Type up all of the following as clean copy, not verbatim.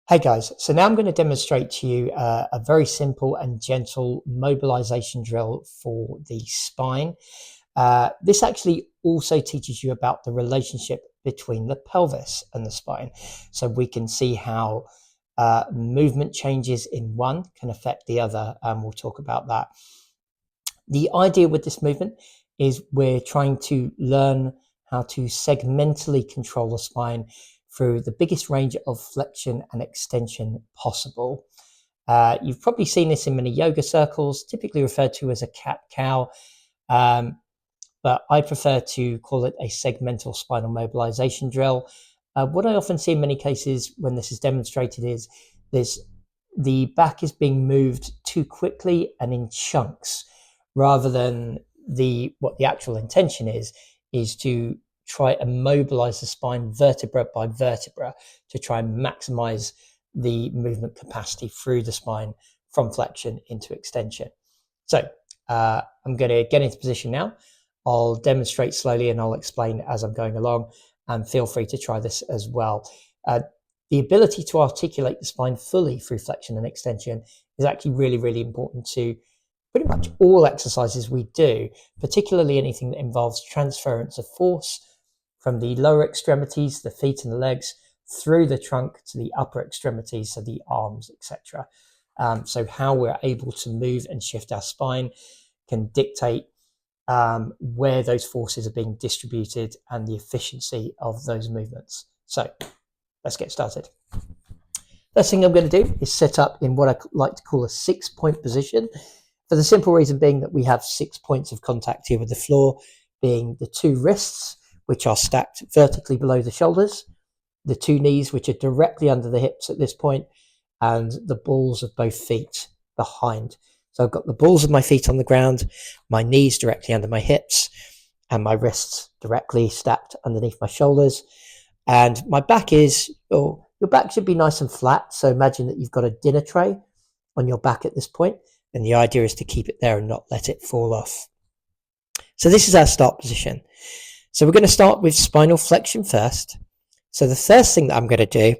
Hey guys, so now I'm going to demonstrate to you a very simple and gentle mobilization drill for the spine. This actually also teaches you about the relationship between the pelvis and the spine. So we can see how movement changes in one can affect the other, and we'll talk about that. The idea with this movement is we're trying to learn how to segmentally control the spine through the biggest range of flexion and extension possible. You've probably seen this in many yoga circles, typically referred to as a cat-cow, but I prefer to call it a segmental spinal mobilization drill. What I often see in many cases when this is demonstrated is the back is being moved too quickly and in chunks, rather than what the actual intention is to try and mobilize the spine vertebra by vertebra to try and maximize the movement capacity through the spine from flexion into extension. So I'm going to get into position now. I'll demonstrate slowly and I'll explain as I'm going along, and feel free to try this as well. The ability to articulate the spine fully through flexion and extension is actually really, really important to pretty much all exercises we do, particularly anything that involves transference of force from the lower extremities, the feet and the legs, through the trunk to the upper extremities, so the arms, etc. So how we're able to move and shift our spine can dictate where those forces are being distributed and the efficiency of those movements. So let's get started. First thing I'm going to do is set up in what I like to call a 6-point position, for the simple reason being that we have 6 points of contact here with the floor, being the 2 wrists, which are stacked vertically below the shoulders, the 2 knees, which are directly under the hips at this point, and the balls of both feet behind. So I've got the balls of my feet on the ground, my knees directly under my hips, and my wrists directly stacked underneath my shoulders. And my back is, your back should be nice and flat. So imagine that you've got a dinner tray on your back at this point, and the idea is to keep it there and not let it fall off. So this is our start position. So we're going to start with spinal flexion first. So the first thing that I'm going to do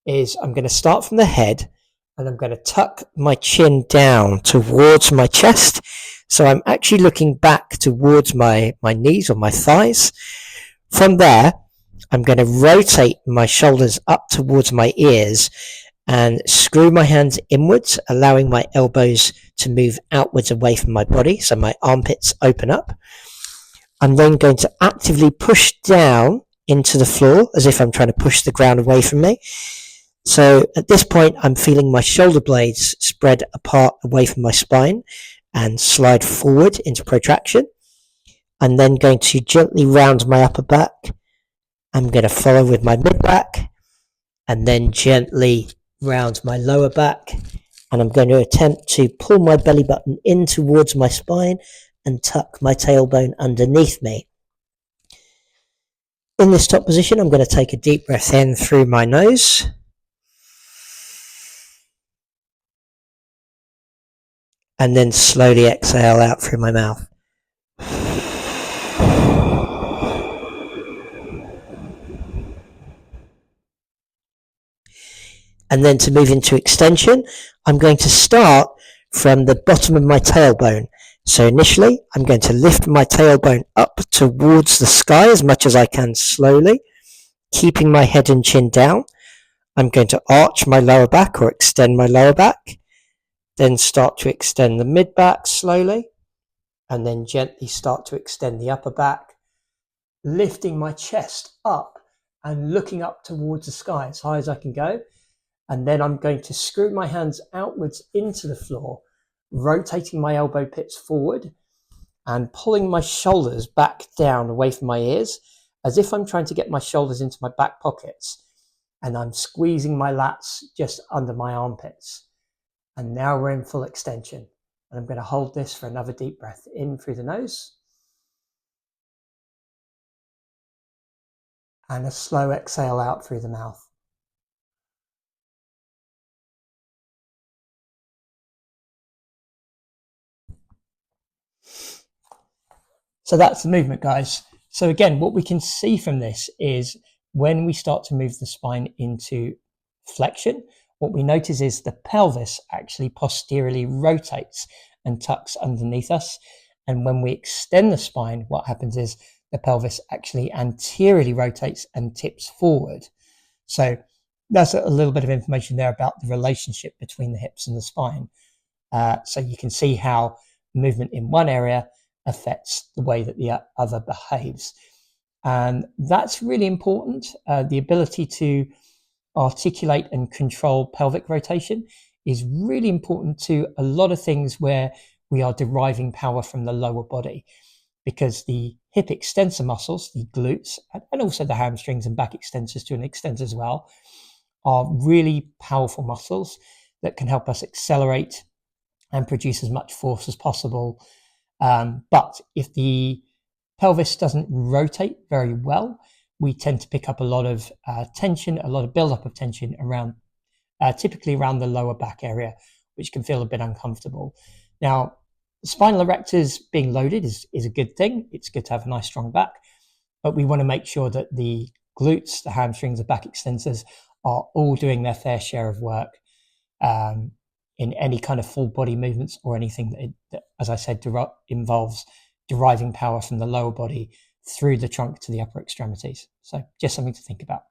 is I'm going to start from the head, and I'm going to tuck my chin down towards my chest. So I'm actually looking back towards my knees or my thighs. From there, I'm going to rotate my shoulders up towards my ears and screw my hands inwards, allowing my elbows to move outwards away from my body, so my armpits open up. I'm then going to actively push down into the floor as if I'm trying to push the ground away from me. So at this point, I'm feeling my shoulder blades spread apart away from my spine and slide forward into protraction. I'm then going to gently round my upper back. I'm going to follow with my mid back and then gently round my lower back. And I'm going to attempt to pull my belly button in towards my spine and tuck my tailbone underneath me. In this top position, I'm going to take a deep breath in through my nose. And then slowly exhale out through my mouth. And then to move into extension, I'm going to start from the bottom of my tailbone. So initially, I'm going to lift my tailbone up towards the sky as much as I can slowly, keeping my head and chin down. I'm going to arch my lower back or extend my lower back, then start to extend the mid back slowly, and then gently start to extend the upper back, lifting my chest up and looking up towards the sky as high as I can go. And then I'm going to screw my hands outwards into the floor, rotating my elbow pits forward and pulling my shoulders back down away from my ears, as if I'm trying to get my shoulders into my back pockets. And I'm squeezing my lats just under my armpits. And now we're in full extension. And I'm going to hold this for another deep breath in through the nose. And a slow exhale out through the mouth. So that's the movement, guys. So again, what we can see from this is when we start to move the spine into flexion, what we notice is the pelvis actually posteriorly rotates and tucks underneath us. And when we extend the spine, what happens is the pelvis actually anteriorly rotates and tips forward. So that's a little bit of information there about the relationship between the hips and the spine. So you can see how movement in one area affects the way that the other behaves. And that's really important. The ability to articulate and control pelvic rotation is really important to a lot of things where we are deriving power from the lower body, because the hip extensor muscles, the glutes, and also the hamstrings and back extensors to an extent as well, are really powerful muscles that can help us accelerate and produce as much force as possible. But if the pelvis doesn't rotate very well, we tend to pick up a lot of tension, a lot of buildup of tension around, typically around the lower back area, which can feel a bit uncomfortable. Now, spinal erectors being loaded is a good thing. It's good to have a nice strong back, but we want to make sure that the glutes, the hamstrings, the back extensors are all doing their fair share of work in any kind of full body movements or anything that as I said, involves deriving power from the lower body through the trunk to the upper extremities. So just something to think about.